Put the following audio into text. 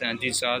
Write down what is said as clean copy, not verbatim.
37